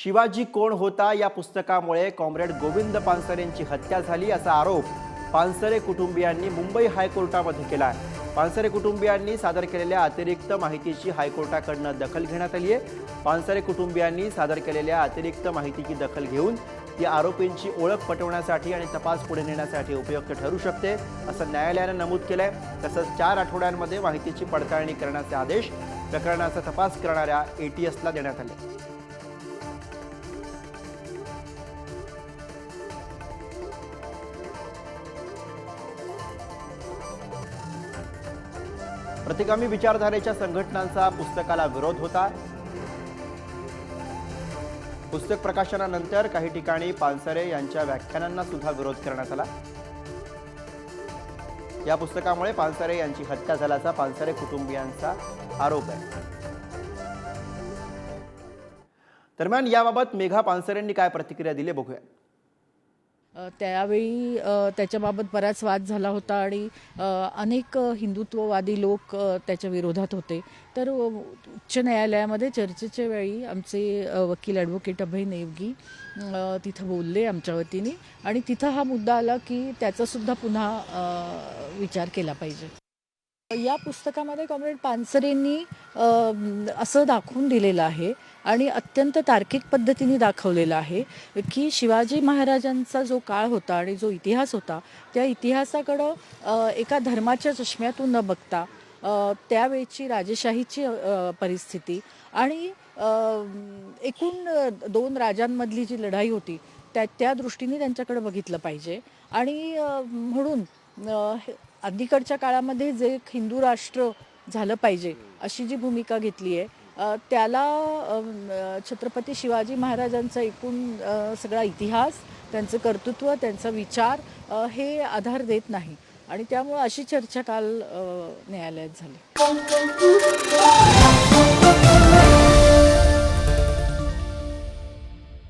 शिवाजी कोण होता या पुस्तकामुळे कॉम्रेड गोविंद पानसरेंची हत्या झाली असा आरोप पानसरे कुटुंबियांनी मुंबई हायकोर्टामध्ये केला आहे। पानसरे कुटुंबियांनी सादर केलेल्या अतिरिक्त माहितीची हायकोर्टाकडून दखल घेण्यात आली आहे। पानसरे कुटुंबियांनी सादर केलेल्या अतिरिक्त माहितीची दखल घेऊन ती आरोपींची ओळख पटवण्यासाठी आणि तपास पुढे नेण्यासाठी उपयुक्त ठरू शकते असं न्यायालयाने नमूद केलंय। तसंच 4 आठवड्यांमध्ये माहितीची पडताळणी करण्याचे आदेश प्रकरणाचा तपास करणाऱ्या एटीएसला देण्यात आले। प्रतिगामी विचारधारेच्या संघटनांचा पुस्तकाला विरोध होता। पुस्तक प्रकाशनानंतर काही ठिकाणी पानसरे यांच्या व्याख्यानांना सुद्धा विरोध करण्यात आला। या पुस्तकामुळे पानसरे यांची हत्या झाल्याचा पानसरे कुटुंबियांचा आरोप आहे। दरम्यान याबाबत मेघा पानसरेंनी काय प्रतिक्रिया दिली बघूया। त्यावेळी त्याच्याबाबत बराच वाद झाला होता आणि अनेक हिंदुत्ववादी लोक त्याच्या विरोधात होते। तर उच्च न्यायालयामध्ये चर्चेच्या वेळी आमचे वकील ॲडव्होकेट अभय नेवगी तिथं बोलले आमच्या वतीने आणि तिथं हा मुद्दा आला की त्याचासुद्धा पुन्हा विचार केला पाहिजे। या पुस्तकामध्ये कॉम्रेड पानसरेंनी असं दाखवून दिलेलं आहे आणि अत्यंत तार्किक पद्धतीने दाखवलेलं आहे की शिवाजी महाराजांचा जो काळ होता आणि जो इतिहास होता त्या इतिहासाकडं एका धर्माच्या चष्म्यातून न बघता त्यावेळची राजेशाहीची परिस्थिती आणि एकूण 2 राजांमधली जी लढाई होती त्या दृष्टीने त्यांच्याकडे बघितलं पाहिजे। आणि म्हणून अलीकडच्या काळामध्ये जे हिंदू राष्ट्र झालं पाहिजे अशी जी भूमिका घेतली आहे त्याला छत्रपती शिवाजी महाराजांचा एकूण सगळा इतिहास, त्यांचं कर्तृत्व, त्यांचा विचार हे आधार देत नाही आणि त्यामुळे अशी चर्चा काल न्यायालयात झाली।